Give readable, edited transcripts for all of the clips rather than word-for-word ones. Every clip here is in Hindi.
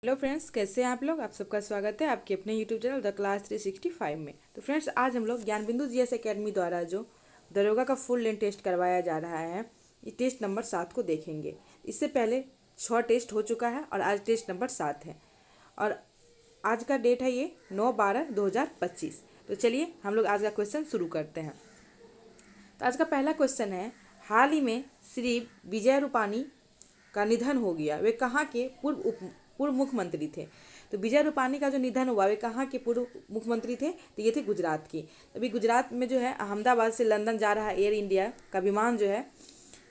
हेलो फ्रेंड्स, कैसे हैं आप लोग। आप सबका स्वागत है आपके अपने यूट्यूब चैनल द क्लास 365 में। तो फ्रेंड्स, आज हम लोग ज्ञान बिंदु जीएस एकेडमी द्वारा जो दरोगा का फुल लेंथ टेस्ट करवाया जा रहा है, ये टेस्ट नंबर 7 को देखेंगे। इससे पहले 6 टेस्ट हो चुका है और आज टेस्ट नंबर 7 है और आज का डेट है ये 9/12/2025। तो चलिए हम लोग आज का क्वेश्चन शुरू करते हैं। तो आज का पहला क्वेश्चन है, हाल ही में श्री विजय रूपाणी का निधन हो गया, वे कहाँ के पूर्व मुख्यमंत्री थे। तो विजय रूपाणी का जो निधन हुआ, वे कहाँ के पूर्व मुख्यमंत्री थे, तो ये थे गुजरात की। अभी गुजरात में जो है अहमदाबाद से लंदन जा रहा एयर इंडिया का विमान जो है,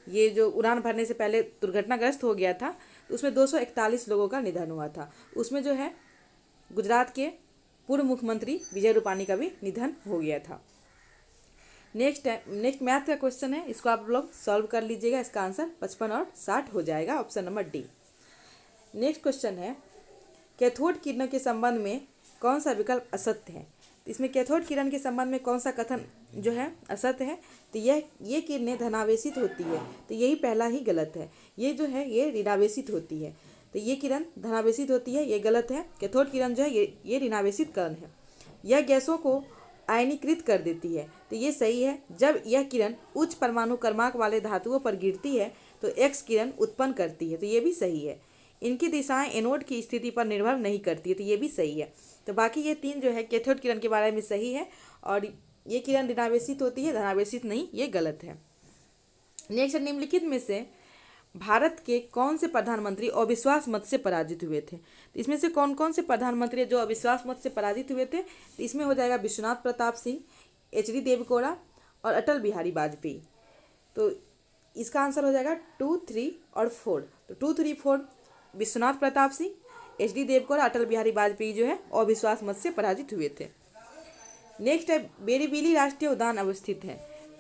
ये जो उड़ान भरने से पहले दुर्घटनाग्रस्त हो गया था, तो उसमें 241 लोगों का निधन हुआ था। उसमें जो है गुजरात के पूर्व मुख्यमंत्री विजय रूपाणी का भी निधन हो गया था। नेक्स्ट मैथ का क्वेश्चन है, इसको आप लोग सॉल्व कर लीजिएगा। इसका आंसर 55 और 60 हो जाएगा, option number D. Next question है, कैथोड किरणों के संबंध में कौन सा विकल्प असत्य है। तो इसमें कैथोड किरण के संबंध में कौन सा कथन जो है असत्य है, तो ये किरणें धनावेशित होती है, तो यही पहला ही गलत है। ये जो है ये ऋणावेशित होती है, तो ये किरण धनावेशित होती है, ये गलत है। कैथोड किरण जो है ये ऋणावेशित कण है। यह गैसों को आयनीकृत कर देती है, तो ये सही है। जब यह किरण उच्च परमाणु क्रमांक वाले धातुओं पर गिरती है तो एक्स किरण उत्पन्न करती है, तो ये भी सही है। इनकी दिशाएं एनोड की स्थिति पर निर्भर नहीं करती है, तो ये भी सही है। तो बाकी ये 3 जो है कैथोड किरण के बारे में सही है और ये किरण ऋणावेशित होती है, धनावेशित नहीं, ये गलत है। नेक्स्ट, निम्नलिखित में से भारत के कौन से प्रधानमंत्री अविश्वास मत से पराजित हुए थे। तो इसमें से कौन कौन से प्रधानमंत्री जो अविश्वास मत से पराजित हुए थे, तो इसमें हो जाएगा विश्वनाथ प्रताप सिंह, एच डी देवगौड़ा और अटल बिहारी वाजपेयी। तो इसका आंसर हो जाएगा 2, 3 और 4। तो 2, 3, 4 विश्वनाथ प्रताप सिंह, एच डी देवगौड़ा, अटल बिहारी वाजपेयी जो है अविश्वास मत से पराजित हुए थे। नेक्स्ट है, बेरीबेली राष्ट्रीय उद्यान अवस्थित है।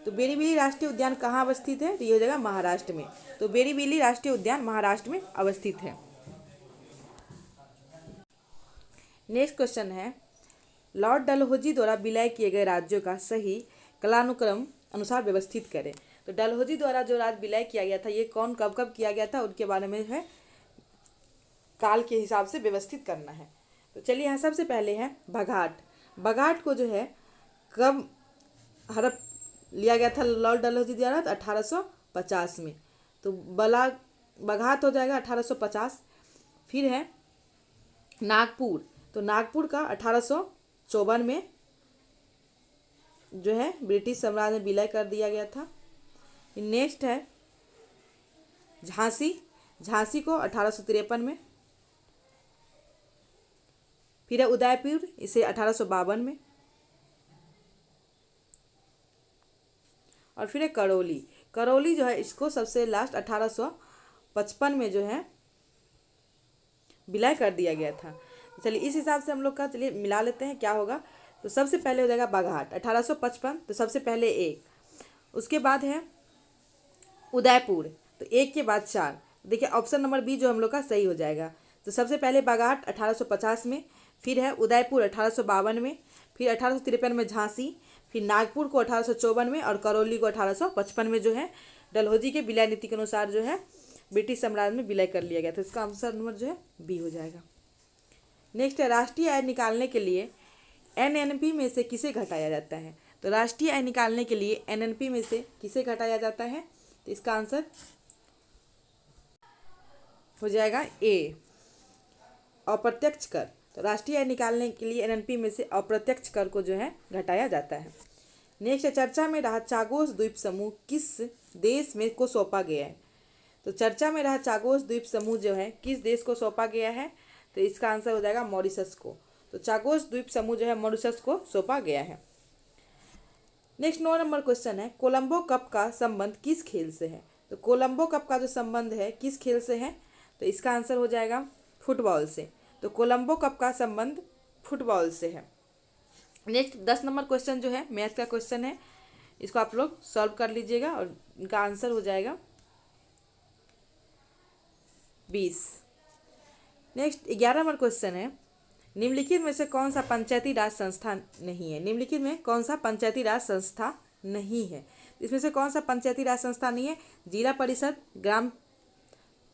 तो बेरीबेली राष्ट्रीय उद्यान कहाँ अवस्थित है, तो ये हो जाएगा महाराष्ट्र में। तो बेरीबेली राष्ट्रीय उद्यान महाराष्ट्र में अवस्थित है। नेक्स्ट क्वेश्चन है, लॉर्ड डलहौजी द्वारा विलय किए गए राज्यों का सही कालानुक्रम अनुसार व्यवस्थित करें। तो डलहौजी द्वारा जो राज्य विलय किया गया था, ये कौन कब कब किया गया था, उनके बारे में है काल के हिसाब से व्यवस्थित करना है। तो चलिए यहाँ सबसे पहले है बघाट। बघाट को जो है कब हड़प लिया गया था लॉर्ड डलहौजी द्वारा, तो 1850 में। तो बघाट हो जाएगा 1850। फिर है नागपुर। तो नागपुर का 1854 में जो है ब्रिटिश साम्राज्य में विलय कर दिया गया था। नेक्स्ट है झांसी। झांसी को 1853 में। फिर है उदयपुर, इसे 1852 में। और फिर है करौली। करौली जो है इसको सबसे लास्ट 1855 में जो है विलय कर दिया गया था। चलिए इस हिसाब से हम लोग का चलिए मिला लेते हैं क्या होगा। तो सबसे पहले हो जाएगा बाघाट 1855, तो सबसे पहले 1। उसके बाद है उदयपुर, तो 1 के बाद 4। देखिए ऑप्शन नंबर बी जो हम लोग का सही हो जाएगा। तो सबसे पहले बाघाट 1850 में, फिर है उदयपुर 1852 में, फिर 1853 में झांसी, फिर नागपुर को 1854 में और करौली को 1855 में जो है डलहौजी के विलय नीति के अनुसार जो है ब्रिटिश साम्राज्य में विलय कर लिया गया था। इसका आंसर नंबर जो है बी हो जाएगा। नेक्स्ट है, राष्ट्रीय आय निकालने के लिए एनएनपी में से किसे घटाया जाता है। तो राष्ट्रीय आय निकालने के लिए एनएनपी में से किसे घटाया जाता है, तो इसका आंसर हो जाएगा ए, अप्रत्यक्ष कर। तो राष्ट्रीय आय निकालने के लिए एनएनपी में से अप्रत्यक्ष कर को जो है घटाया जाता है। नेक्स्ट है, चर्चा में रहा चागोस द्वीप समूह किस देश में को सौंपा गया है। तो चर्चा में रहा चागोस द्वीप समूह जो है किस देश को सौंपा गया है, तो इसका आंसर हो जाएगा मॉरिशस को। तो चागोस द्वीप समूह जो है मॉरिशस को सौंपा गया है। नेक्स्ट 9 नंबर क्वेश्चन है, कोलंबो कप का संबंध किस खेल से है। तो कोलंबो कप का जो संबंध है किस खेल से है, तो इसका आंसर हो जाएगा फुटबॉल से। तो कोलंबो कप का संबंध फुटबॉल से है। नेक्स्ट 10 नंबर क्वेश्चन जो है मैथ का क्वेश्चन है, इसको आप लोग सॉल्व कर लीजिएगा और इनका आंसर हो जाएगा 20। नेक्स्ट 11 नंबर क्वेश्चन है, निम्नलिखित में से कौन सा पंचायती राज संस्था नहीं है। निम्नलिखित में कौन सा पंचायती राज संस्था नहीं है, इसमें से कौन सा पंचायती राज संस्था नहीं है, जिला परिषद, ग्राम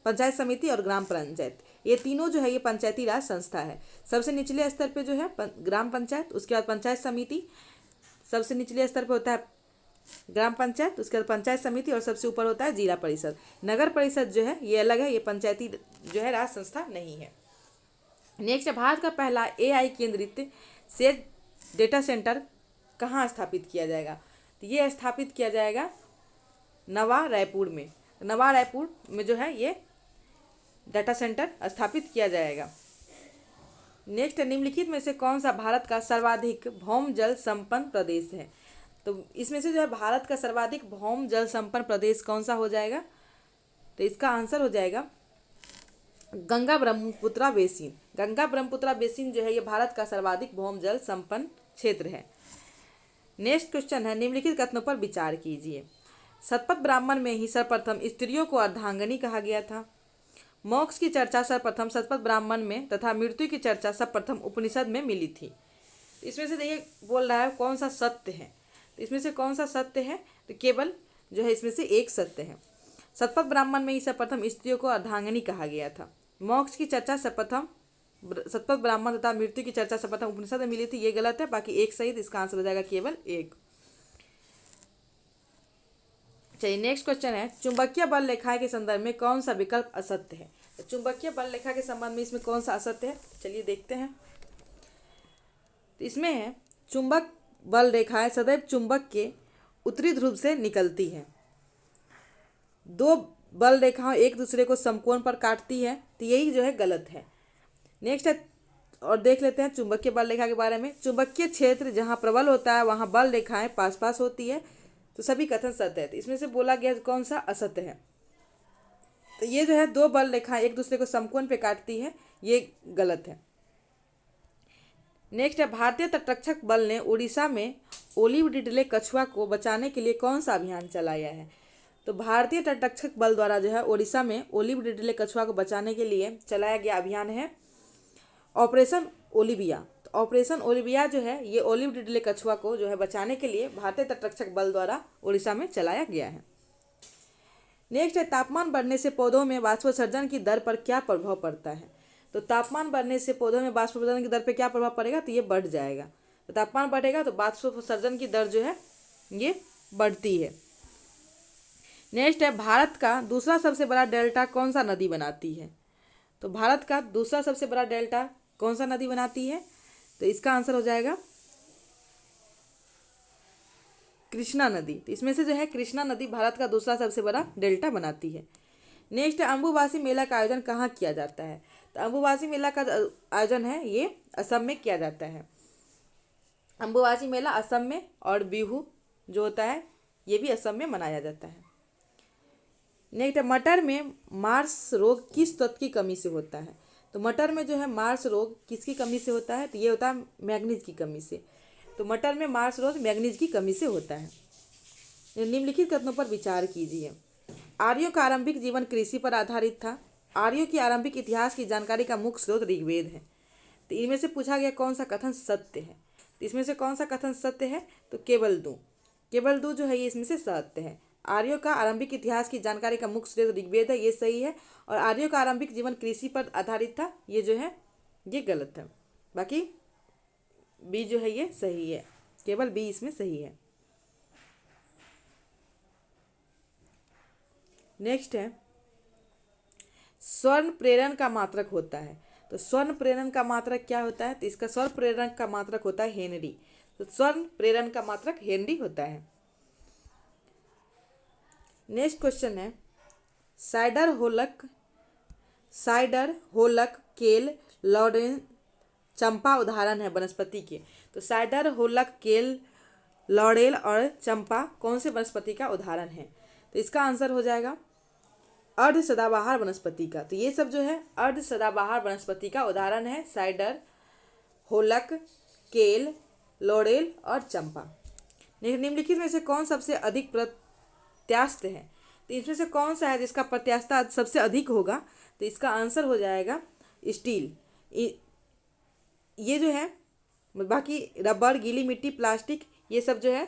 पंचायत समिति और ग्राम पंचायत, ये तीनों जो है ये पंचायती राज संस्था है। सबसे निचले स्तर पे जो है ग्राम पंचायत, उसके बाद पंचायत समिति, सबसे निचले स्तर पे होता है ग्राम पंचायत, उसके बाद पंचायत समिति और सबसे ऊपर होता है जिला परिषद। नगर परिषद जो है ये अलग है, ये पंचायती जो है राज संस्था नहीं है। नेक्स्ट है भारत का पहला AI केंद्रित शेयर डेटा सेंटर कहाँ स्थापित किया जाएगा? तो ये स्थापित किया जाएगा नवा रायपुर में। नवा रायपुर में जो है ये डाटा सेंटर स्थापित किया जाएगा। नेक्स्ट निम्नलिखित में से कौन सा भारत का सर्वाधिक भौम जल संपन्न प्रदेश है? तो इसमें से जो है भारत का सर्वाधिक भौम जल संपन्न प्रदेश कौन सा हो जाएगा? तो इसका आंसर हो जाएगा गंगा ब्रह्मपुत्रा बेसिन। गंगा ब्रह्मपुत्रा बेसिन जो है ये भारत का सर्वाधिक भौम जल संपन्न क्षेत्र है। नेक्स्ट क्वेश्चन है निम्नलिखित कथनों पर विचार कीजिए। शतपथ ब्राह्मण में ही सर्वप्रथम स्त्रियों को अर्धांगिनी कहा गया था। मोक्ष की चर्चा सर्वप्रथम शतपथ ब्राह्मण में तथा मृत्यु की चर्चा सर्वप्रथम उपनिषद में मिली थी। इसमें से देखिए बोल रहा है कौन सा सत्य है, तो इसमें से कौन सा सत्य है? तो केवल जो है इसमें से एक सत्य है। शतपथ ब्राह्मण में ही सर्वप्रथम स्त्रियों को अर्धांगिनी कहा गया था। मोक्ष की चर्चा सर्वप्रथम शतपथ ब्राह्मण तथा मृत्यु की चर्चा सर्वप्रथम उपनिषद में मिली थी, ये गलत है। बाकी एक सही, तो इसका आंसर हो जाएगा केवल एक। चलिए नेक्स्ट क्वेश्चन है चुंबकीय बल रेखाएं के संदर्भ में कौन सा विकल्प असत्य है? तो चुंबकीय बल रेखा के संबंध में इसमें कौन सा असत्य है? चलिए देखते हैं। तो इसमें है चुंबक बल रेखाएं सदैव चुंबक के उत्तरी ध्रुव से निकलती है। दो बल रेखाएं एक दूसरे को समकोण पर काटती है, तो यही जो है गलत है। नेक्स्ट है और देख लेते हैं चुंबकीय बल रेखा के बारे में। चुंबकीय क्षेत्र जहाँ प्रबल होता है वहाँ बल रेखाएं पास पास होती है, तो सभी कथन सत्य है। तो इसमें से बोला गया कौन सा असत्य है? तो ये जो है दो बल रेखाएं एक दूसरे को समकोण पे काटती है, ये गलत है। नेक्स्ट है भारतीय तटरक्षक बल ने उड़ीसा में ओलिव डिडले कछुआ को बचाने के लिए कौन सा अभियान चलाया है? तो भारतीय तटरक्षक बल द्वारा जो है उड़ीसा में ओलिव डिडले कछुआ को बचाने के लिए चलाया गया अभियान है ऑपरेशन ओलिविया। तो ऑपरेशन ओलिविया जो है ये ओलिव डिडले कछुआ को जो है बचाने के लिए भारतीय तटरक्षक बल द्वारा उड़ीसा में चलाया गया है। नेक्स्ट है तापमान बढ़ने से पौधों में वाष्पोत्सर्जन की दर पर क्या प्रभाव पड़ता है? तो तापमान बढ़ने से पौधों में वाष्पोत्सर्जन की दर पर क्या प्रभाव पड़ेगा? तो ये बढ़ जाएगा। तो तापमान बढ़ेगा तो वाष्पोत्सर्जन की दर जो है ये बढ़ती है। नेक्स्ट है भारत का दूसरा सबसे बड़ा डेल्टा कौन सा नदी बनाती है? तो भारत का दूसरा सबसे बड़ा डेल्टा कौन सा नदी बनाती है? तो इसका आंसर हो जाएगा कृष्णा नदी। तो इसमें से जो है कृष्णा नदी भारत का दूसरा सबसे बड़ा डेल्टा बनाती है। नेक्स्ट है अम्बुबासी मेला का आयोजन कहाँ किया जाता है? तो अम्बुबासी मेला का आयोजन है ये असम में किया जाता है। अम्बुबासी मेला असम में, और बिहू जो होता है ये भी असम में मनाया जाता है। नेक्स्ट मटर में मार्स रोग किस तत्व की कमी से होता है? तो मटर में जो है मार्स रोग किसकी कमी से होता है? तो ये होता है मैग्नीज की कमी से। तो मटर में मार्स रोग मैग्नीज की कमी से होता है। निम्नलिखित कथनों पर विचार कीजिए। आर्यों का आरंभिक जीवन कृषि पर आधारित था। आर्यों की आरंभिक इतिहास की जानकारी का मुख्य स्रोत ऋग्वेद है। तो इनमें से पूछा गया कौन सा कथन सत्य है? तो इसमें से कौन सा कथन सत्य है? तो केवल दो जो है ये इसमें से सत्य है। आर्यों का आरंभिक इतिहास की जानकारी का मुख्य स्रोत ऋग्वेद है, ये सही है। और आर्यों का आरंभिक जीवन कृषि पर आधारित था, ये जो है ये गलत है। बाकी बी जो है ये सही है, केवल बी इसमें सही है। नेक्स्ट है स्वर्ण प्रेरण का मात्रक होता है। तो स्वर्ण प्रेरण का मात्रक क्या होता है? तो इसका स्वर्ण प्रेरण का मात्रक होता है हेनरी। तो स्वर्ण प्रेरण का मात्रक हेनरी होता है। नेक्स्ट क्वेश्चन है साइडर होलक केल लॉरेल चंपा उदाहरण है वनस्पति के। तो साइडर होलक केल लॉरेल और चंपा कौन से वनस्पति का उदाहरण है? तो इसका आंसर हो जाएगा अर्ध सदाबहार वनस्पति का। तो ये सब जो है अर्ध सदाबहार वनस्पति का उदाहरण है साइडर, होलक, केल, लॉरेल और चंपा। निम्नलिखित में से कौन सबसे अधिक प्रत्यास्थ है? तो इसमें से कौन सा है जिसका प्रत्यास्थता सबसे अधिक होगा? तो इसका आंसर हो जाएगा स्टील। ये जो है बाकी रबर, गीली मिट्टी, प्लास्टिक ये सब जो है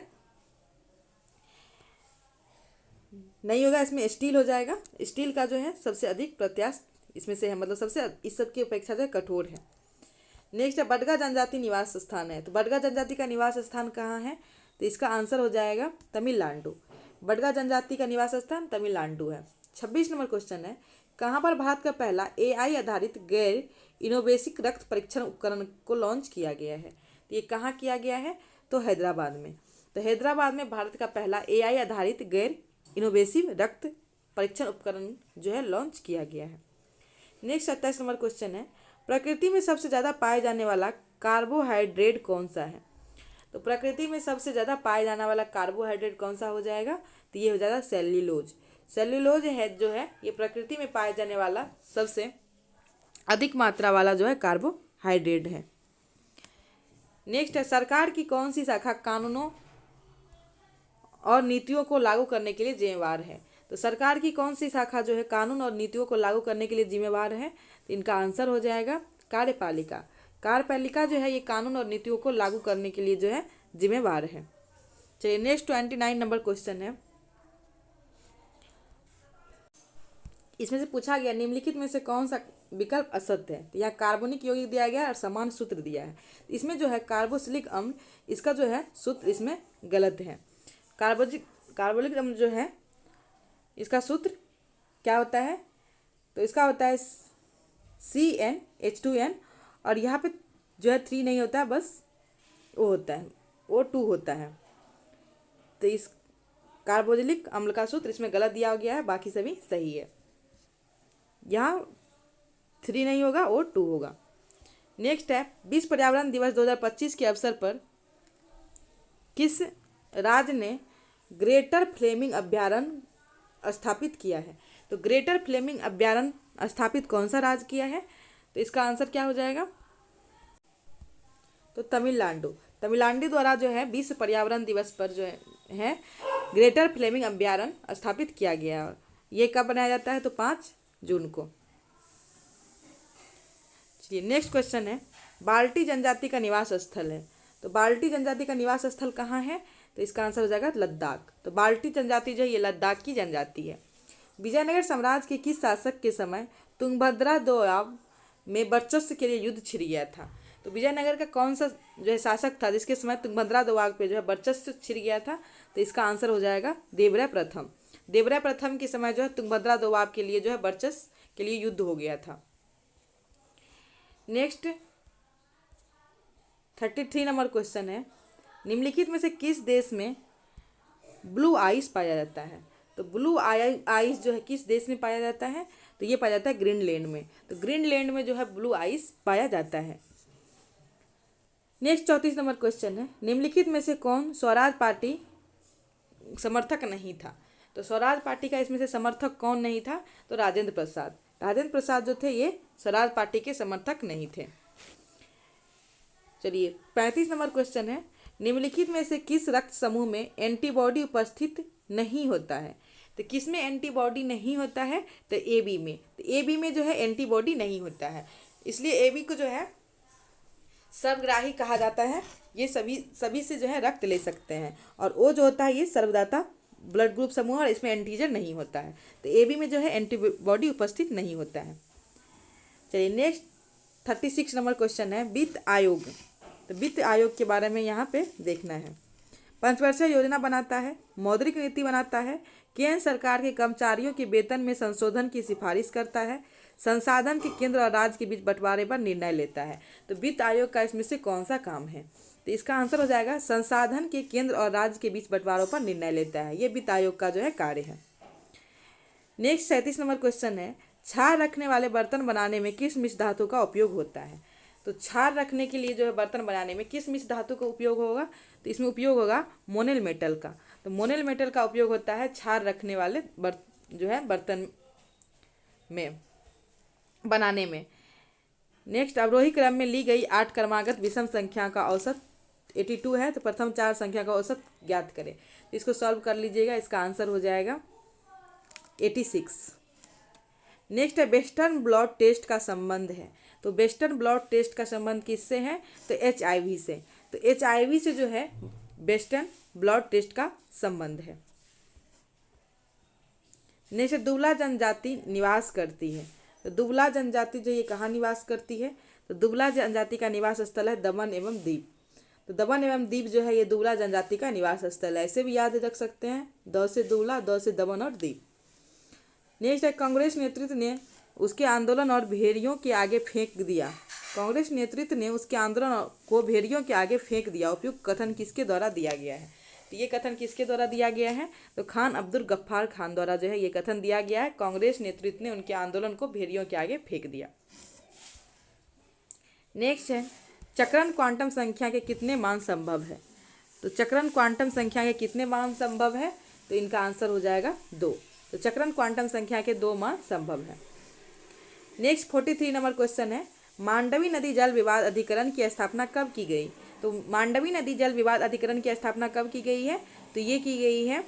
नहीं होगा, इसमें स्टील हो जाएगा। स्टील का जो है सबसे अधिक प्रत्यास्थ इसमें से है, मतलब सबसे इस सब की अपेक्षा जो है कठोर है। नेक्स्ट है बडगा जनजाति निवास स्थान है। तो बडगा जनजाति का निवास स्थान कहाँ है? तो इसका आंसर हो जाएगा तमिलनाडु। बडगा जनजाति का निवास स्थान तमिलनाडु है। 26 नंबर क्वेश्चन है, कहाँ पर भारत का पहला AI आधारित गैर इनोवेसिक रक्त परीक्षण उपकरण को लॉन्च किया गया है? तो ये कहाँ किया गया है? तो हैदराबाद में। तो हैदराबाद में भारत का पहला AI आधारित गैर इनोवेसिव रक्त परीक्षण उपकरण जो है लॉन्च किया गया है। नेक्स्ट 27 नंबर क्वेश्चन है, प्रकृति में सबसे ज़्यादा पाए जाने वाला कार्बोहाइड्रेट कौन सा है? तो प्रकृति में सबसे ज़्यादा पाए जाने वाला कार्बोहाइड्रेट कौन सा हो जाएगा? तो ये हो जाएगा सेल्यूलोज। सेल्यूलोज है जो है ये प्रकृति में पाए जाने वाला सबसे अधिक मात्रा वाला जो है कार्बोहाइड्रेट है। नेक्स्ट है, सरकार की कौन सी शाखा कानूनों और नीतियों को लागू करने के लिए जिम्मेवार है? तो सरकार की कौन सी शाखा जो है कानून और नीतियों को लागू करने के लिए जिम्मेवार है? तो इनका आंसर हो जाएगा कार्यपालिका। कार्यपालिका जो है ये कानून और नीतियों को लागू करने के लिए जो है जिम्मेवार है। चलिए नेक्स्ट 29 नंबर क्वेश्चन है, इसमें से पूछा गया निम्नलिखित में से कौन सा विकल्प असत्य है? तो यहाँ कार्बनिक यौगिक दिया गया है और समान सूत्र दिया है। इसमें जो है कार्बोक्सिलिक अम्ल, इसका जो है सूत्र इसमें गलत है। कार्बोक्सिलिक अम्ल जो है इसका सूत्र क्या होता है? तो इसका होता है CnH2n, और यहाँ पे जो है 3 नहीं होता है, बस वो होता है O2 होता है। तो इस कार्बोक्सिलिक अम्ल का सूत्र इसमें गलत दिया गया है, बाकी सभी सही है। यहाँ 3 नहीं होगा, O2 होगा। नेक्स्ट है, विश्व पर्यावरण दिवस 2025 के अवसर पर किस राज्य ने ग्रेटर फ्लेमिंग अभयारण्य स्थापित किया है? तो ग्रेटर फ्लेमिंग अभयारण्य स्थापित कौन सा राज्य किया है? तो इसका आंसर क्या हो जाएगा? तो तमिलनाडु। तमिलनाडु द्वारा जो है विश्व पर्यावरण दिवस पर जो है ग्रेटर फ्लेमिंग अभयारण्य स्थापित किया गया है। ये कब बनाया जाता है? तो 5 जून को। चलिए नेक्स्ट क्वेश्चन है, बाल्टी जनजाति का निवास स्थल है। तो बाल्टी जनजाति का निवास स्थल कहाँ है? तो इसका आंसर हो जाएगा लद्दाख। तो बाल्टी जनजाति जो है ये लद्दाख की जनजाति है। विजयनगर साम्राज्य के किस शासक के समय तुंगभद्रा दोआब में वर्चस्व के लिए युद्ध छिड़ गया था? तो विजयनगर का कौन सा जो है शासक था जिसके समय तुंगभद्रा दोआब पे जो है वर्चस्व छिड़ गया था? तो इसका आंसर हो जाएगा देवराय प्रथम। देवराय प्रथम के समय जो है तुंगभद्रा दोआब के लिए जो है वर्चस्व के लिए युद्ध हो गया था। नेक्स्ट 33 नंबर क्वेश्चन है, निम्नलिखित में से किस देश में ब्लू आइस पाया जाता है? तो ब्लू आइस जो है किस देश में पाया जाता है? तो ये पाया जाता है ग्रीनलैंड में। तो ग्रीनलैंड में जो है ब्लू आइस पाया जाता है। नेक्स्ट 34 नंबर क्वेश्चन है, निम्नलिखित में से कौन स्वराज पार्टी समर्थक नहीं था? तो स्वराज पार्टी का इसमें से समर्थक कौन नहीं था? तो राजेंद्र प्रसाद। राजेंद्र प्रसाद जो थे ये स्वराज पार्टी के समर्थक नहीं थे। चलिए 35 नंबर क्वेश्चन है, निम्नलिखित में से किस रक्त समूह में एंटीबॉडी उपस्थित नहीं होता है? तो किस में एंटीबॉडी नहीं होता है? तो AB में। तो AB में जो है एंटीबॉडी नहीं होता है, इसलिए AB को जो है सर्वग्राही कहा जाता है। ये सभी से जो है रक्त ले सकते हैं। और O जो होता है ये सर्वदाता ब्लड ग्रुप समूह, और इसमें एंटीजन नहीं होता है। तो AB में जो है एंटीबॉडी उपस्थित नहीं होता है। चलिए नेक्स्ट 36 नंबर क्वेश्चन है, वित्त आयोग। तो वित्त आयोग के बारे में यहाँ पे देखना है। पंचवर्षीय योजना बनाता है, मौद्रिक नीति बनाता है, केंद्र सरकार के कर्मचारियों के वेतन में संशोधन की सिफारिश करता है, संसाधन के केंद्र और राज्य के बीच बंटवारे पर निर्णय लेता है। तो वित्त आयोग का इसमें से कौन सा काम है? तो इसका आंसर हो जाएगा संसाधन के केंद्र और राज्य के बीच बंटवारों पर निर्णय लेता है। ये वित्त आयोग का जो है कार्य है। नेक्स्ट 37 नंबर क्वेश्चन है, क्षार रखने वाले बर्तन बनाने में किस मिश्र धातु का उपयोग होता है? तो क्षार रखने के लिए जो है बर्तन बनाने में किस मिश्र धातु का उपयोग होगा? तो इसमें उपयोग होगा मोनेल मेटल का। तो मोनेल मेटल का उपयोग होता है क्षार रखने वाले जो है बर्तन में बनाने में। नेक्स्ट, अवरोही क्रम में ली गई 8 क्रमागत विषम संख्या का औसत 82 है। तो प्रथम 4 संख्या का औसत ज्ञात करें। तो इसको सॉल्व कर लीजिएगा, इसका आंसर हो जाएगा 86। नेक्स्ट है, वेस्टर्न ब्लॉट टेस्ट का संबंध है। तो वेस्टर्न ब्लॉट टेस्ट का संबंध किससे है? तो HIV से। तो HIV से जो है वेस्टर्न ब्लॉट टेस्ट का संबंध है। नेक्स्ट, दुबला जनजाति निवास करती है। तो दुबला जनजाति जो ये कहाँ निवास करती है? तो दुबला जनजाति का निवास स्थल है दमन एवं दीव। तो दमन एवं दीव जो है ये दुबला जनजाति का निवास स्थल है। ऐसे भी याद रख सकते हैं, द से दुबला, द से दमन और दीव। नेक्स्ट है कांग्रेस नेतृत्व ने उसके आंदोलन और भेड़ियों के आगे फेंक दिया। कांग्रेस नेतृत्व ने उसके आंदोलन को भेड़ियों के आगे फेंक दिया। उपयुक्त कथन किसके द्वारा दिया गया है? तो ये कथन किसके द्वारा दिया गया है? तो खान अब्दुल गफ्फार खान द्वारा जो है ये कथन दिया गया है। कांग्रेस नेतृत्व ने उनके आंदोलन को भेड़ियों के आगे फेंक दिया। नेक्स्ट है चक्रण क्वांटम संख्या के कितने मान संभव है? तो चक्रण क्वांटम संख्या के कितने मान संभव है? तो इनका आंसर हो जाएगा 2। तो चक्रण क्वांटम संख्या के 2 मान संभव है। नेक्स्ट 43 नंबर क्वेश्चन है मांडवी नदी जल विवाद अधिकरण की स्थापना कब की गई? तो मांडवी नदी जल विवाद अधिकरण की स्थापना कब की गई है? तो ये की गई है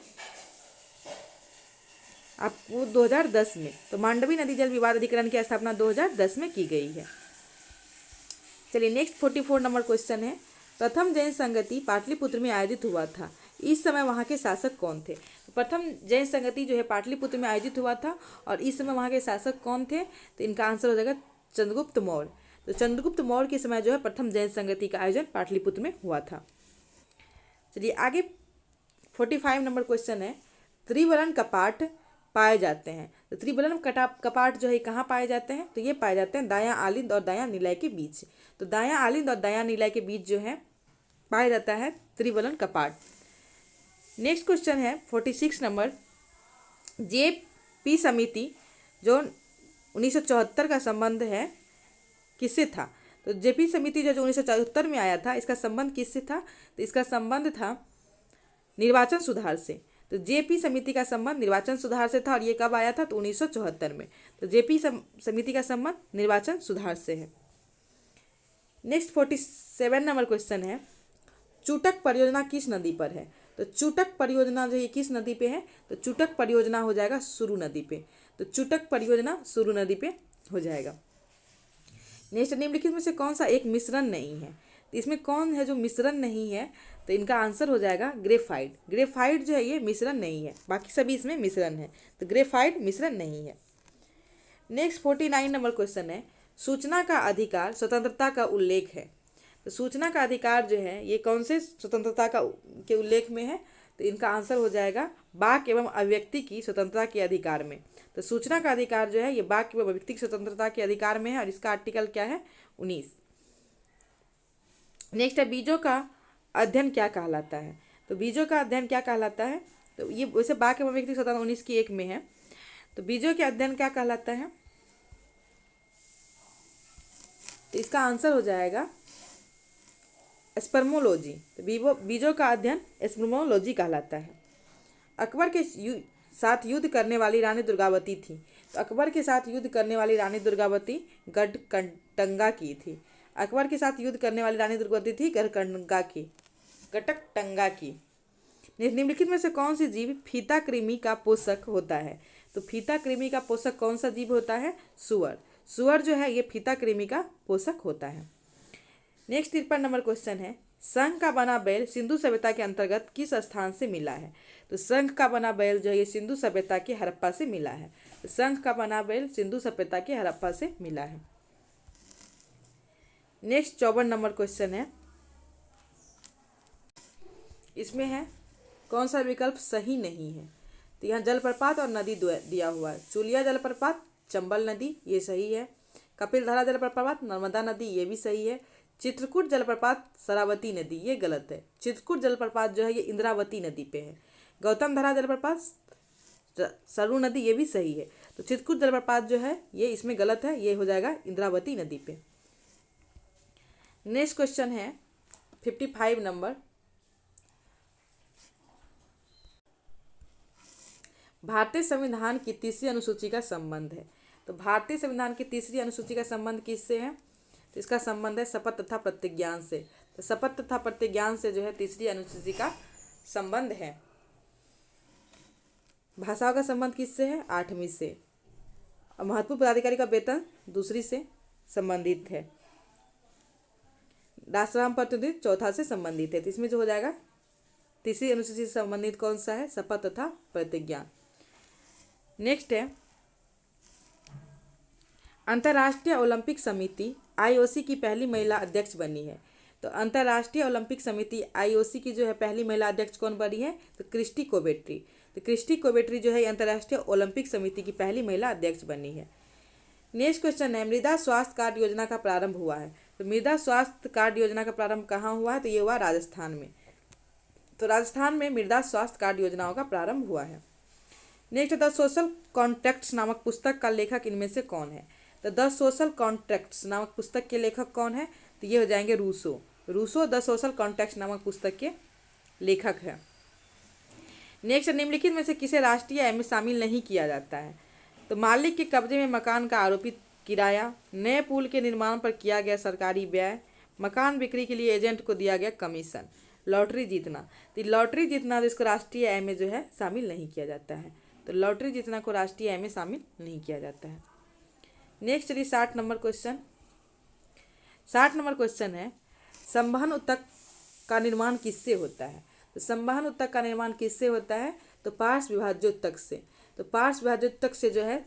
आपको 2010 में। तो मांडवी नदी जल विवाद अधिकरण की स्थापना 2010 में की गई है। चलिए नेक्स्ट 44 नंबर क्वेश्चन है प्रथम जैन संगति पाटलिपुत्र में आयोजित हुआ था, इस समय वहाँ के शासक कौन थे? तो प्रथम जैन संगति जो है पाटलिपुत्र में आयोजित हुआ था और इस समय वहाँ के शासक कौन थे? तो इनका आंसर हो जाएगा चंद्रगुप्त मौर्य। तो चंद्रगुप्त मौर्य के समय जो है प्रथम जैन संगति का आयोजन पाटलिपुत्र में हुआ था। चलिए आगे 45 नंबर क्वेश्चन है त्रिवलन कपाट पाए जाते हैं। तो त्रिवलन कपाट जो है कहाँ पाए जाते हैं? तो ये पाए जाते हैं दायां आलिंद और दायां निलय के बीच। तो दायां आलिंद और दायां निलय के बीच जो है पाया जाता है त्रिवलन कपाट। नेक्स्ट क्वेश्चन है 46 नंबर जेपी समिति जो 1974 का संबंध है किससे था? तो जेपी समिति जो 1974 में आया था इसका संबंध किससे था? तो इसका संबंध था निर्वाचन सुधार से। तो जेपी समिति का संबंध निर्वाचन सुधार से था और ये कब आया था? तो 1974 में। तो जेपी समिति का संबंध निर्वाचन सुधार से है। नेक्स्ट 47 नंबर क्वेश्चन है चूटक परियोजना किस नदी पर है? तो चूटक परियोजना जो है किस नदी पे है? तो चूटक परियोजना हो जाएगा सुरु नदी पे। तो चूटक परियोजना सुरु नदी पे हो जाएगा। नेक्स्ट निम्नलिखित में से कौन सा एक मिश्रण नहीं है? तो इसमें कौन है जो मिश्रण नहीं है? तो इनका आंसर हो जाएगा ग्रेफाइट। ग्रेफाइट जो है ये मिश्रण नहीं है, बाकी सभी इसमें मिश्रण है। तो ग्रेफाइट मिश्रण नहीं है। नेक्स्ट 49 नंबर क्वेश्चन है सूचना का अधिकार स्वतंत्रता का उल्लेख है। तो सूचना का अधिकार जो है ये कौन से स्वतंत्रता के उल्लेख में है? तो इनका आंसर हो जाएगा वाक एवं अभिव्यक्ति की स्वतंत्रता के अधिकार में। तो सूचना का अधिकार जो है ये वाक एवं अभिव्यक्ति की स्वतंत्रता के अधिकार में है और इसका आर्टिकल क्या है? 19। नेक्स्ट है बीजों का अध्ययन क्या कहलाता है? तो बीजों का अध्ययन क्या कहलाता है? तो ये वैसे वाक एवं अभिव्यक्ति स्वतंत्रता 19 की 1 में है। तो बीजों के अध्ययन क्या कहलाता है? तो इसका आंसर हो जाएगा स्पर्मोलॉजी। तो बीजों का अध्ययन स्पर्मोलॉजी कहलाता है। अकबर के साथ युद्ध करने वाली रानी दुर्गावती थी। तो अकबर के साथ युद्ध करने वाली रानी दुर्गावती गढ़टंगा की थी। अकबर के साथ युद्ध करने वाली रानी दुर्गावती थी गटकटंगा की। निम्नलिखित में से कौन सी जीव फीता कृमि का पोषक होता है? तो फीता कृमि का पोषक कौन सा जीव होता है? सुअर। सुअर जो है ये फीता कृमि का पोषक होता है। नेक्स्ट 53 नंबर क्वेश्चन है शंख का बना बैल सिंधु सभ्यता के अंतर्गत किस स्थान से मिला है? तो शंख का बना बैल जो है ये सिंधु सभ्यता के हड़प्पा से मिला है। तो शंख का बना बैल सिंधु सभ्यता के हड़प्पा से मिला है। नेक्स्ट 54 नंबर क्वेश्चन है इसमें है कौन सा विकल्प सही नहीं है? तो यहाँ जलप्रपात और नदी दिया हुआ है। चुलिया जलप्रपात चंबल नदी ये सही है। कपिलधारा जलप्रपात नर्मदा नदी ये भी सही है। चित्रकूट जलप्रपात शरावती नदी ये गलत है। चित्रकूट जलप्रपात जो है ये इंद्रावती नदी पे है। गौतम धारा जलप्रपात सरयू नदी ये भी सही है। तो चित्रकूट जलप्रपात जो है ये इसमें गलत है, ये हो जाएगा इंद्रावती नदी पे। नेक्स्ट क्वेश्चन है 55 नंबर भारतीय संविधान की तीसरी अनुसूची का संबंध है। तो भारतीय संविधान की तीसरी अनुसूची का संबंध किससे है? तो इसका संबंध है शपथ तथा प्रतिज्ञान से। तो शपथ तथा प्रतिज्ञान से जो है तीसरी अनुसूची का संबंध है। भाषाओं का संबंध किससे है? 8वीं से। और महत्वपूर्ण पदाधिकारी का वेतन दूसरी से संबंधित है। राष्ट्रभाषा प्रतिनिधि चौथा से संबंधित है। तो इसमें जो हो जाएगा तीसरी अनुसूची से संबंधित कौन सा है? शपथ तथा प्रतिज्ञा। नेक्स्ट है अंतर्राष्ट्रीय ओलंपिक समिति आईओसी की पहली महिला अध्यक्ष बनी है। तो अंतर्राष्ट्रीय ओलंपिक समिति आईओसी की जो है पहली महिला अध्यक्ष कौन बनी है? तो क्रिस्टी कोबेट्री। तो क्रिस्टी कोबेट्री जो है अंतर्राष्ट्रीय ओलंपिक समिति की पहली महिला अध्यक्ष बनी है। नेक्स्ट क्वेश्चन है, मृदा स्वास्थ्य कार्ड योजना का प्रारंभ हुआ है। तो मृदा स्वास्थ्य कार्ड योजना का प्रारंभ कहाँ हुआ है? तो ये हुआ राजस्थान में। तो राजस्थान में मृदा स्वास्थ्य कार्ड योजनाओं का प्रारंभ हुआ है। नेक्स्ट, द सोशल कॉन्ट्रैक्ट्स नामक पुस्तक का लेखक इनमें से कौन है? तो द सोशल कॉन्ट्रैक्ट्स नामक पुस्तक के लेखक कौन है? तो ये हो जाएंगे Rousseau. Rousseau the social contracts नामक पुस्तक के लेखक है। नेक्स्ट, निम्नलिखित में से किसे राष्ट्रीय आय में शामिल नहीं किया जाता है? तो मालिक के कब्जे में मकान का आरोपित किराया, नए पुल के निर्माण पर किया गया सरकारी व्यय, मकान बिक्री के लिए एजेंट को दिया गया कमीशन, लॉटरी जीतना। तो लॉटरी जीतना जिसको राष्ट्रीय आय में जो है शामिल नहीं किया जाता है। तो लॉटरी जीतना को राष्ट्रीय आय में शामिल नहीं किया जाता है। नेक्स्ट चलिए 60 नंबर क्वेश्चन। 60 नंबर क्वेश्चन है, संवहन ऊतक का निर्माण किससे होता है? तो संवहन ऊतक का निर्माण किससे होता है? तो पार्श्व विभाज्योतक से। तो पार्श्व विभाज्योतक से जो है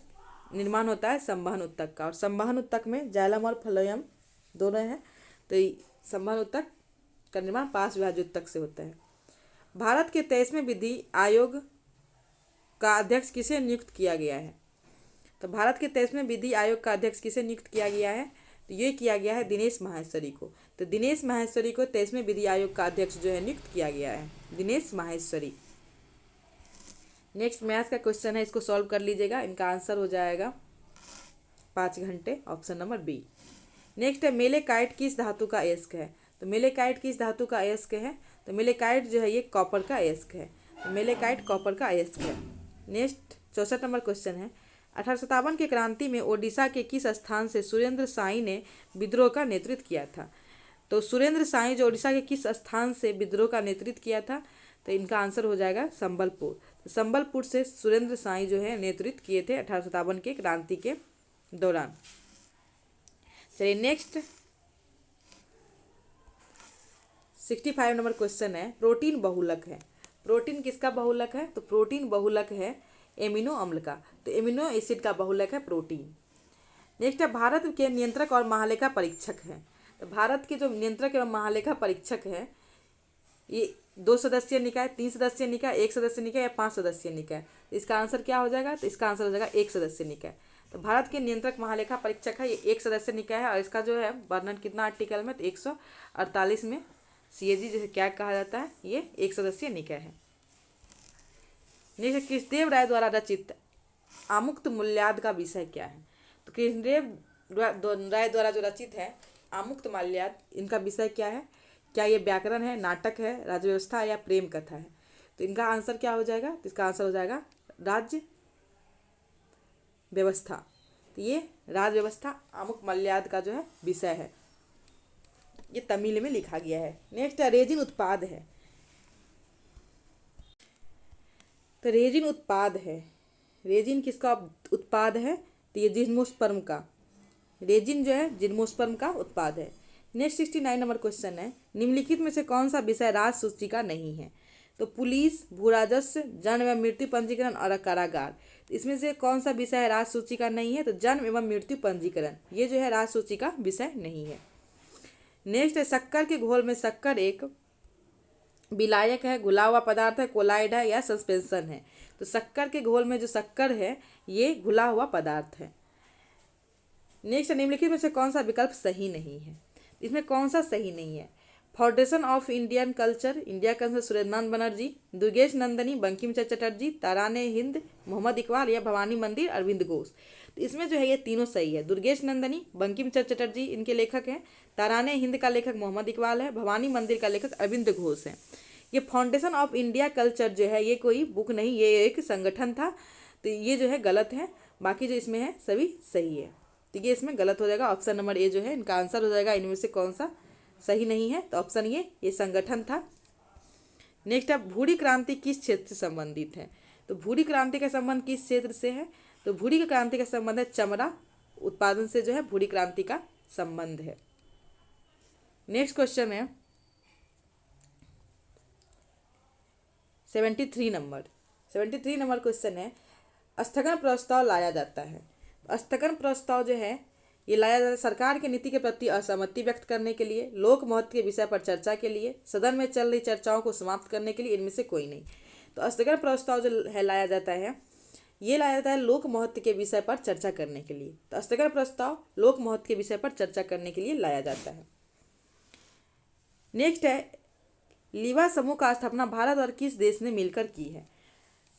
निर्माण होता है संवहन ऊतक का। और संवहन ऊतक में जाइलम और फ्लोएम दोनों हैं। तो संवहन ऊतक का निर्माण पार्श्व विभाज्योतक से होता है। भारत के 23वें विधि आयोग का अध्यक्ष किसे नियुक्त किया गया है? तो भारत के 23वें विधि आयोग का अध्यक्ष किसे नियुक्त किया गया है? तो ये किया गया है दिनेश माहेश्वरी को। तो दिनेश माहेश्वरी को 23वें विधि आयोग का अध्यक्ष जो है नियुक्त किया गया है, दिनेश माहेश्वरी। नेक्स्ट मैथ का क्वेश्चन है, इसको सॉल्व कर लीजिएगा। इनका आंसर हो जाएगा 5 घंटे, ऑप्शन नंबर बी। नेक्स्ट है, मेलेकाइट किस धातु का अयस्क है? तो मेलेकाइट किस धातु का अयस्क है? तो मेलेकाइट जो है ये कॉपर का अयस्क है। तो मेलेकाइट कॉपर का अयस्क है। नेक्स्ट 64 नंबर क्वेश्चन है, 1857 की क्रांति में ओडिशा के किस स्थान से सुरेंद्र साई ने विद्रोह का नेतृत्व किया था? तो सुरेंद्र साई जो ओडिशा के किस स्थान से विद्रोह का नेतृत्व किया था? तो इनका आंसर हो जाएगा संबलपुर। तो संबलपुर से सुरेंद्र साई जो है नेतृत्व किए थे 1857 के क्रांति के दौरान। चलिए नेक्स्ट 65 नंबर क्वेश्चन है, प्रोटीन बहुलक है। प्रोटीन किसका बहुलक है? तो प्रोटीन बहुलक है एमिनो अम्ल का। तो एमिनो एसिड का बहुलक है प्रोटीन। नेक्स्ट है, भारत के नियंत्रक और महालेखा परीक्षक है। तो भारत के जो नियंत्रक एवं महालेखा परीक्षक है ये 2 सदस्यीय निकाय, 3 सदस्यीय निकाय, 1 सदस्य निकाय या 5 सदस्यीय निकाय? तो इसका आंसर क्या हो जाएगा? तो इसका आंसर हो जाएगा 1 सदस्यीय निकाय। तो भारत के नियंत्रक महालेखा परीक्षक है ये 1 सदस्य निकाय है। और इसका जो है वर्णन कितना आर्टिकल में? तो 148 में सीएजी जैसे क्या कहा जाता है, ये 1 सदस्यीय निकाय है। नेक्स्ट, कृष्णदेव राय द्वारा रचित आमुक्त मूल्याद का विषय क्या है? तो कृष्णदेव राय द्वारा जो रचित है आमुक्त मूल्याद, इनका विषय क्या है? क्या ये व्याकरण है, नाटक है, राज्य व्यवस्था या प्रेम कथा है? तो इनका आंसर क्या हो जाएगा? तो इसका आंसर हो जाएगा राज्य व्यवस्था। तो ये राज्य व्यवस्था आमुक्त मूल्याद का जो है विषय है, ये तमिल में लिखा गया है। नेक्स्ट रेजिन उत्पाद है। तो रेजिन उत्पाद है, रेजिन किसका उत्पाद है? तो ये जिम्नोस्पर्म का, रेजिन जो है जिम्नोस्पर्म का उत्पाद है। नेक्स्ट 69 नंबर क्वेश्चन है, निम्नलिखित में से कौन सा विषय राज सूची का नहीं है? तो पुलिस, भू राजस्व, जन्म एवं मृत्यु पंजीकरण और कारागार। इसमें से कौन सा विषय है राज सूची का नहीं है? तो जन्म एवं मृत्यु पंजीकरण, ये जो है राज सूची का विषय नहीं है। नेक्स्ट है, शक्कर के घोल में शक्कर एक विलायक है, घुला हुआ पदार्थ है, कोलाइड है या सस्पेंशन है? तो शक्कर के घोल में जो शक्कर है ये घुला हुआ पदार्थ है। नेक्स्ट, निम्नलिखित में से कौन सा विकल्प सही नहीं है? इसमें कौन सा सही नहीं है? Foundation of Indian culture, India कंसर सुरेंद्रनाथ बनर्जी, दुर्गेश नंदनी, बंकिम चंद्र चटर्जी, ताराने हिंद, मोहम्मद इकबाल या भवानी मंदिर अरविंद घोष? तो इसमें जो है ये तीनों सही है। दुर्गेश नंदनी, बंकिम चंद्र चटर्जी इनके लेखक हैं, ताराने हिंद का लेखक मोहम्मद इकबाल है, भवानी मंदिर का लेखक अरविंद घोष है। ये फाउंडेशन ऑफ इंडिया कल्चर जो है ये कोई बुक नहीं, ये एक संगठन था। तो ये जो है गलत है, बाकी जो इसमें है सभी सही है। तो ये इसमें गलत हो जाएगा, ऑप्शन नंबर ए जो है इनका आंसर हो जाएगा। इनमें से कौन सा सही नहीं है? तो ऑप्शन ये संगठन था। नेक्स्ट है, भूरी क्रांति किस क्षेत्र से संबंधित है? तो भूरी क्रांति का संबंध किस क्षेत्र से है? तो भूरी क्रांति का संबंध है चमड़ा उत्पादन से, जो है भूरी क्रांति का संबंध है। नेक्स्ट क्वेश्चन है 73 नंबर क्वेश्चन है, स्थगन प्रस्ताव लाया जाता है। स्थगन प्रस्ताव जो है ये लाया जाता है सरकार की नीति के प्रति असहमति व्यक्त करने के लिए, लोक महत्व के विषय पर चर्चा के लिए, सदन में चल रही चर्चाओं को समाप्त करने के लिए, इनमें से कोई नहीं। तो स्थगन प्रस्ताव जो है लाया जाता है ये लाया जाता है लोक महत्व के विषय पर चर्चा करने के लिए। तो स्थगन प्रस्ताव लोक महत्व के विषय पर चर्चा करने के लिए लाया जाता है। नेक्स्ट है लीवा समूह का स्थापना भारत और किस देश ने मिलकर की है।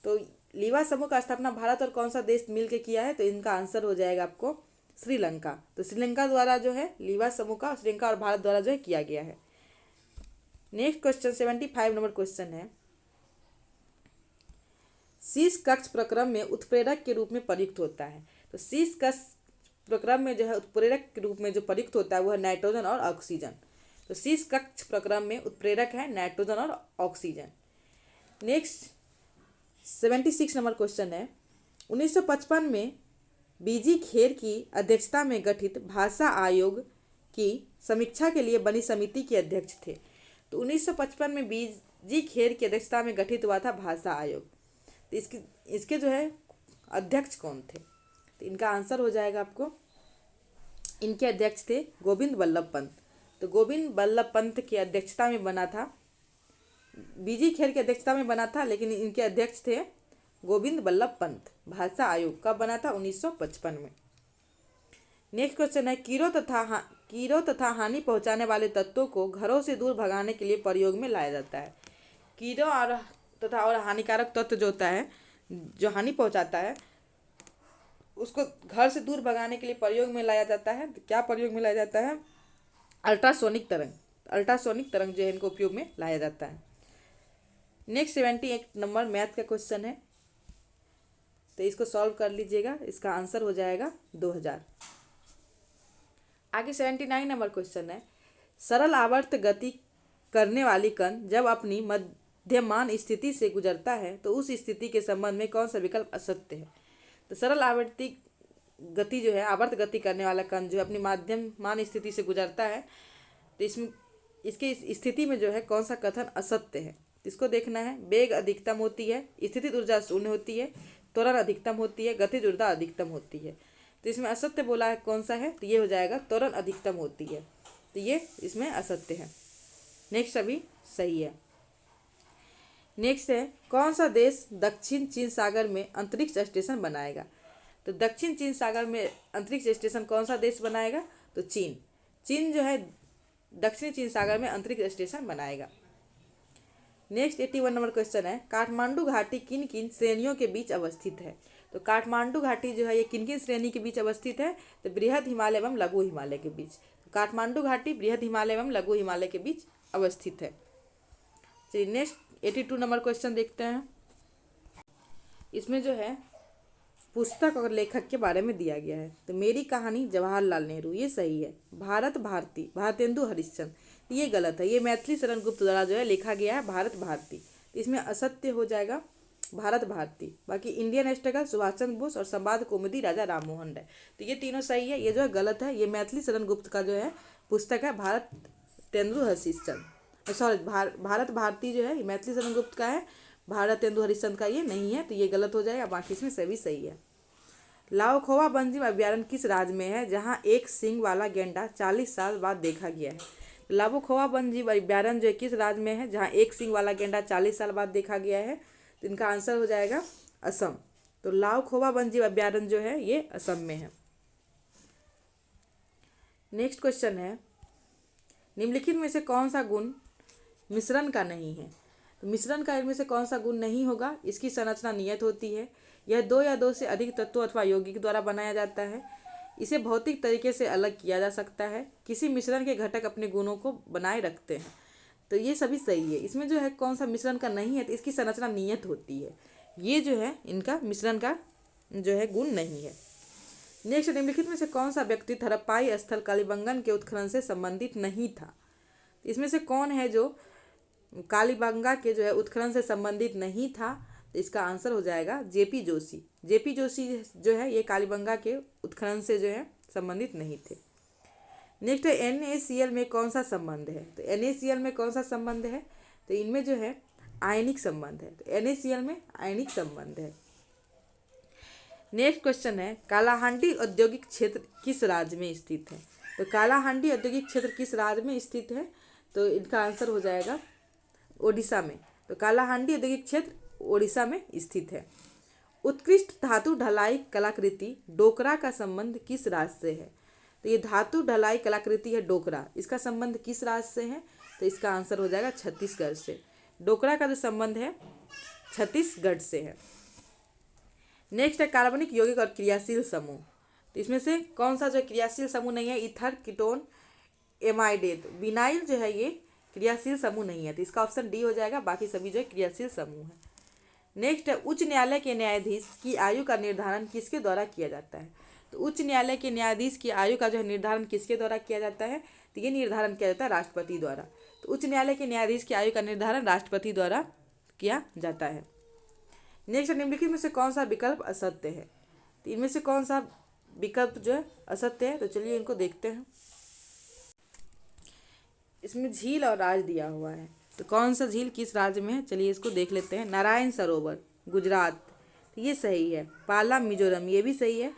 तो लीवा समूह का स्थापना भारत और कौन सा देश मिलकर किया है, तो इनका आंसर हो जाएगा आपको श्रीलंका। तो श्रीलंका द्वारा जो है लीवा समूह का श्रीलंका और भारत द्वारा जो है किया गया है। नेक्स्ट क्वेश्चन 75 नंबर क्वेश्चन है शीश कक्ष प्रक्रम में उत्प्रेरक के रूप में प्रयुक्त होता है। तो शीश कक्ष प्रक्रम में जो है उत्प्रेरक के रूप में जो प्रयुक्त होता है वह है नाइट्रोजन और ऑक्सीजन। तो शीश कक्ष प्रक्रम में उत्प्रेरक है नाइट्रोजन और ऑक्सीजन। नेक्स्ट 76 नंबर क्वेश्चन है 1955 में बीजी खेर की अध्यक्षता में गठित भाषा आयोग की समीक्षा के लिए बनी समिति के अध्यक्ष थे। तो 1955 में बीजी खेर की अध्यक्षता में गठित हुआ था भाषा आयोग। तो इसके जो है अध्यक्ष कौन थे, तो इनका आंसर हो जाएगा आपको, इनके अध्यक्ष थे गोविंद बल्लभ पंत। तो गोविंद बल्लभ पंत की अध्यक्षता में बना था, बीजी खेर की अध्यक्षता में बना था, लेकिन इनके अध्यक्ष थे गोविंद बल्लभ पंत। भाषा आयोग कब बना था, 1955 में। नेक्स्ट क्वेश्चन है कीड़ों तथा हानि पहुंचाने वाले तत्वों को घरों से दूर भगाने के लिए प्रयोग में लाया जाता है। कीड़ों और हानिकारक तत्व जो होता है जो हानि पहुंचाता है उसको घर से दूर भगाने के लिए प्रयोग में लाया जाता है। तो क्या प्रयोग में लाया जाता है, अल्ट्रासोनिक तरंग जो है इनको उपयोग में लाया जाता है। नेक्स्ट 78 नंबर मैथ का क्वेश्चन है, तो इसको सॉल्व कर लीजिएगा, इसका आंसर हो जाएगा 2000। आगे 79 नंबर क्वेश्चन है सरल आवर्त गति करने वाली कण जब अपनी मध्यमान स्थिति से गुजरता है तो उस स्थिति के संबंध में कौन सा विकल्प असत्य है। तो सरल आवर्ती गति जो है आवर्त गति करने वाला कण जो है अपनी मध्यमान स्थिति से गुजरता है, तो इसमें इसके स्थिति में जो है कौन सा कथन असत्य है। इसको देखना है, वेग अधिकतम होती है, स्थितिज ऊर्जा शून्य होती है, त्वरण अधिकतम होती है, गतिज ऊर्जा अधिकतम होती है। तो इसमें असत्य बोला है कौन सा है, तो ये हो जाएगा त्वरण अधिकतम होती है, तो ये इसमें असत्य है। नेक्स्ट अभी सही है। नेक्स्ट है कौन सा देश दक्षिण चीन सागर में अंतरिक्ष स्टेशन बनाएगा। तो दक्षिण चीन सागर में अंतरिक्ष स्टेशन कौन सा देश बनाएगा, तो चीन जो है दक्षिणी चीन सागर में अंतरिक्ष स्टेशन बनाएगा। नेक्स्ट 81 नंबर क्वेश्चन है काठमांडू घाटी किन किन श्रेणियों के बीच अवस्थित है। तो काठमांडू घाटी जो है ये किन किन श्रेणी के बीच अवस्थित है, तो बृहद हिमालय एवं लघु हिमालय के बीच। तो काठमांडू घाटी बृहद हिमालय एवं लघु हिमालय के बीच अवस्थित है। चलिए नेक्स्ट 82 नंबर क्वेश्चन देखते हैं। इसमें जो है पुस्तक और लेखक के बारे में दिया गया है। तो मेरी कहानी जवाहरलाल नेहरू, ये सही है। भारत भारती भारतेंदु हरिश्चंद्र, ये गलत है, ये मैथिली शरण गुप्त द्वारा जो है लिखा गया है भारत भारती। तो इसमें असत्य हो जाएगा भारत भारती। बाकी इंडियन स्ट्रगल सुभाष चंद्र बोस और संवाद कौमुदी राजा राम मोहन राय, तो ये तीनों सही है, ये जो है गलत है। ये मैथिली शरण गुप्त का जो है पुस्तक है भारतेंदु हरिश्चंद्र, सॉरी भारत भारती जो है ये मैथिली शरण गुप्त का है, भारतेंदु हरिश्चंद्र का ये नहीं है, तो ये गलत हो जाएगा। बाकी इसमें सभी सही है। लाओखोवा वन्यजीव अभ्यारण्य किस राज्य में है जहाँ एक सींग वाला गेंडा 40 साल बाद देखा गया है। लाओखोवा वन्यजीव अभ्यारण्य जो है किस राज्य में है जहाँ एक सींग वाला गेंडा 40 साल बाद देखा गया है, तो इनका आंसर हो जाएगा असम। तो लाओखोवा वन्यजीव अभ्यारण्य जो है ये असम में है। नेक्स्ट क्वेश्चन है निम्नलिखित में से कौन सा गुण मिश्रण का नहीं है। तो मिश्रण का इनमें से कौन सा गुण नहीं होगा, इसकी संरचना नियत होती है, यह 2 या 2 से अधिक तत्वों अथवा यौगिक द्वारा बनाया जाता है, इसे भौतिक तरीके से अलग किया जा सकता है, किसी मिश्रण के घटक अपने गुणों को बनाए रखते हैं। तो ये सभी सही है। इसमें जो है कौन सा मिश्रण का नहीं है, तो इसकी संरचना नियत होती है, ये जो है इनका मिश्रण का जो है गुण नहीं है। नेक्स्ट निम्नलिखित में से कौन सा व्यक्ति हड़प्पाई स्थल कालीबंगन के उत्खनन से संबंधित नहीं था। इसमें से कौन है जो कालीबंगा के जो है उत्खनन से संबंधित नहीं था, तो इसका आंसर हो जाएगा जेपी जोशी। जेपी जोशी जो है ये कालीबंगा के उत्खनन से जो है संबंधित नहीं थे। नेक्स्ट है NaCl में कौन सा संबंध है। तो NaCl में कौन सा संबंध है, तो इनमें जो है आयनिक संबंध है। तो NaCl में आयनिक संबंध है। नेक्स्ट क्वेश्चन है कालाहांडी औद्योगिक क्षेत्र किस राज्य में स्थित है। तो कालाहांडी औद्योगिक क्षेत्र किस राज्य में स्थित है, तो इनका आंसर हो जाएगा ओडिशा में। तो कालाहांडी औद्योगिक क्षेत्र ओडिशा में स्थित है। उत्कृष्ट धातु ढलाई कलाकृति डोकरा का संबंध किस राज्य से है। तो ये धातु ढलाई कलाकृति है डोकरा, इसका संबंध किस राज्य से है, तो इसका आंसर हो जाएगा छत्तीसगढ़ से। डोकरा का जो संबंध है छत्तीसगढ़ से है। नेक्स्ट है कार्बनिक यौगिक और क्रियाशील समूह। तो इसमें से कौन सा जो क्रियाशील समूह नहीं है, ईथर, कीटोन, एमाइडेट, विनाइल जो है ये क्रियाशील समूह नहीं है, तो इसका ऑप्शन डी हो जाएगा। बाकी सभी जो है क्रियाशील समूह है। नेक्स्ट है उच्च न्यायालय के न्यायाधीश की आयु का निर्धारण किसके द्वारा किया जाता है। तो उच्च न्यायालय के न्यायाधीश की आयु का जो है निर्धारण किसके द्वारा किया जाता है, तो ये निर्धारण किया जाता है राष्ट्रपति द्वारा। तो उच्च न्यायालय के न्यायाधीश की आयु का निर्धारण राष्ट्रपति द्वारा किया जाता है। नेक्स्ट निम्नलिखित में से कौन सा विकल्प असत्य है। तो इनमें से कौन सा विकल्प जो है असत्य है, तो चलिए इनको देखते हैं। इसमें झील और राज्य दिया हुआ है, तो कौन सा झील किस राज्य में है, चलिए इसको देख लेते हैं। नारायण सरोवर गुजरात, तो ये सही है। पाला मिजोरम, ये भी सही है।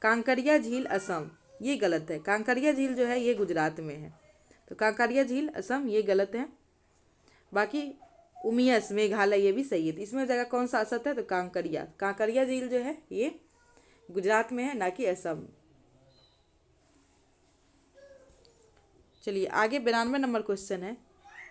कांकरिया झील असम, ये गलत है। कांकरिया झील जो है ये गुजरात में है, तो कांकरिया झील असम ये गलत है। बाकी उमियस मेघालय ये भी सही है। तो इसमें जगह कौन सा असत्य है, तो कांकरिया झील जो है ये गुजरात में है, ना कि असम। चलिए आगे 92 नंबर क्वेश्चन है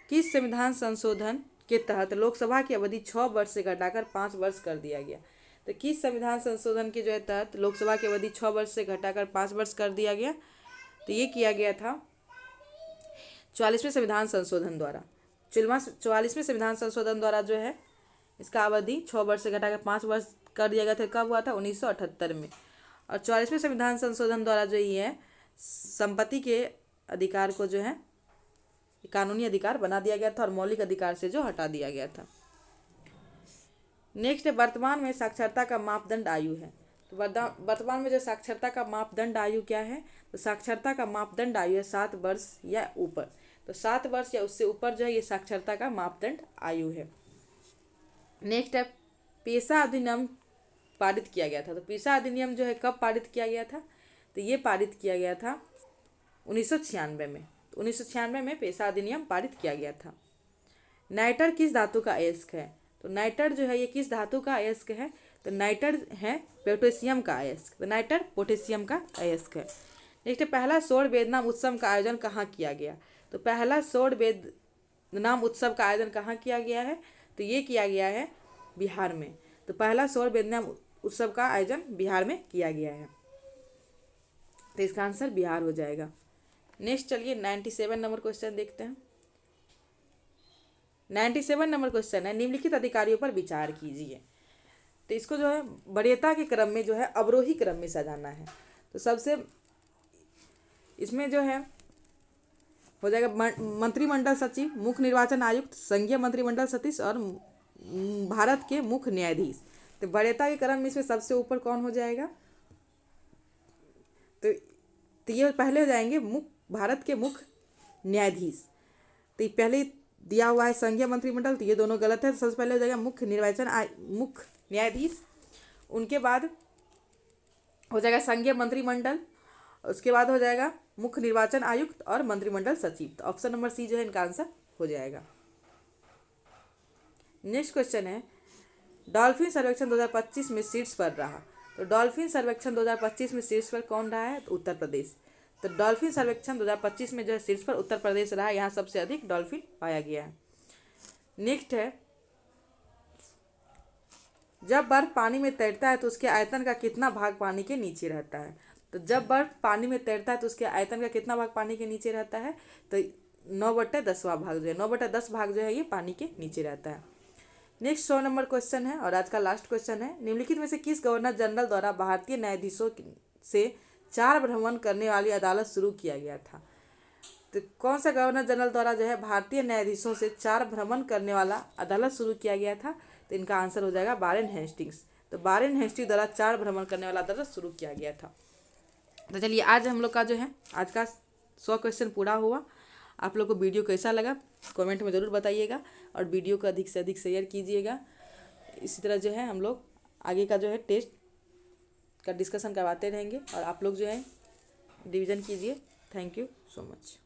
किस संविधान संशोधन के तहत लोकसभा की अवधि 6 वर्ष से घटाकर 5 वर्ष कर दिया गया। तो किस संविधान संशोधन के जो है तहत लोकसभा की अवधि 6 वर्ष से घटाकर 5 वर्ष कर दिया गया, तो ये किया गया था 44वें संविधान संशोधन द्वारा। 44वें संविधान संशोधन द्वारा जो है इसका अवधि 6 वर्ष से घटाकर 5 वर्ष कर दिया गया था। कब हुआ था, 1978 में। और 44वें संविधान संशोधन द्वारा जो ये है संपत्ति के अधिकार को जो है कानूनी अधिकार बना दिया गया था और मौलिक अधिकार से जो हटा दिया गया था। नेक्स्ट है वर्तमान में साक्षरता का मापदंड आयु है। तो वर्तमान में जो साक्षरता का मापदंड आयु क्या है, तो साक्षरता का मापदंड आयु है 7 वर्ष या ऊपर। तो 7 वर्ष या उससे ऊपर जो है ये साक्षरता का मापदंड आयु है। नेक्स्ट है पेशा अधिनियम पारित किया गया था। तो पेशा अधिनियम जो है कब पारित किया गया था, तो ये पारित किया गया था 1996 में। तो 1996 में पेशा अधिनियम पारित किया गया था। नाइटर किस धातु का अयस्क है। तो नाइटर जो है ये किस धातु का अयस्क है, तो नाइटर है पोटेशियम का अयस्क। तो नाइटर पोटेशियम का अयस्क है। नेक्स्ट पहला सौर वेदनाम उत्सव का आयोजन कहाँ किया गया। तो पहला सौर वेदनाम उत्सव का आयोजन कहाँ किया गया है, तो ये किया गया है बिहार में। तो पहला सौर वेदनाम उत्सव का आयोजन बिहार में किया गया है, तो इसका आंसर बिहार हो जाएगा। नेक्स्ट चलिए 97 नंबर क्वेश्चन देखते हैं। 97 नंबर क्वेश्चन है निम्नलिखित अधिकारियों पर विचार कीजिए। तो इसको जो है वरीयता के क्रम में जो है अवरोही क्रम में सजाना है। तो सबसे इसमें जो है हो जाएगा मंत्रिमंडल सचिव, मुख्य निर्वाचन आयुक्त, संघीय मंत्रिमंडल सदस्य और भारत के मुख्य न्यायाधीश। तो वरीयता के क्रम में इसमें सबसे ऊपर कौन हो जाएगा, तो ये पहले हो जाएंगे भारत के मुख्य न्यायाधीश। तो ये पहले दिया हुआ है संघीय मंत्रिमंडल, तो ये दोनों गलत है। तो सबसे पहले हो जाएगा मुख्य न्यायाधीश, उनके बाद हो जाएगा संघीय मंत्रिमंडल, उसके बाद हो जाएगा मुख्य निर्वाचन आयुक्त और मंत्रिमंडल सचिव। तो ऑप्शन नंबर सी जो है इनका आंसर हो जाएगा। नेक्स्ट क्वेश्चन है डॉल्फिन सर्वेक्षण 2025 में शीर्ष पर रहा। तो डॉल्फिन सर्वेक्षण 2025 में शीर्ष पर कौन रहा है, तो उत्तर प्रदेश। तो डॉल्फिन सर्वेक्षण 2025 में जो है शीर्ष पर उत्तर प्रदेश रहा है, यहाँ सबसे अधिक डॉल्फिन पाया गया है। नेक्स्ट है जब बर्फ पानी में तैरता है तो उसके आयतन का कितना भाग पानी के नीचे रहता है। तो जब बर्फ पानी में तैरता है तो उसके आयतन का कितना भाग पानी के नीचे रहता है, तो 9/10वां भाग जो है 9/10 भाग जो है ये पानी के नीचे रहता है। नेक्स्ट 100 नंबर क्वेश्चन है और आज का लास्ट क्वेश्चन है निम्नलिखित में से किस गवर्नर जनरल द्वारा भारतीय न्यायाधीशों से 4 भ्रमण करने वाली अदालत शुरू किया गया था। तो कौन सा गवर्नर जनरल द्वारा जो है भारतीय न्यायाधीशों से 4 भ्रमण करने वाला अदालत शुरू किया गया था, तो इनका आंसर हो जाएगा वारेन हेस्टिंग्स। तो वारेन हेस्टिंग्स द्वारा 4 भ्रमण करने वाला अदालत शुरू किया गया था। तो चलिए आज हम लोग का जो है आज का 100 क्वेश्चन पूरा हुआ। आप लोग को वीडियो कैसा लगा कमेंट में ज़रूर बताइएगा और वीडियो को अधिक से अधिक शेयर कीजिएगा। इसी तरह जो है हम लोग आगे का जो है टेस्ट का डिस्कशन करवाते रहेंगे और आप लोग जो है रिवीजन कीजिए। Thank you so much.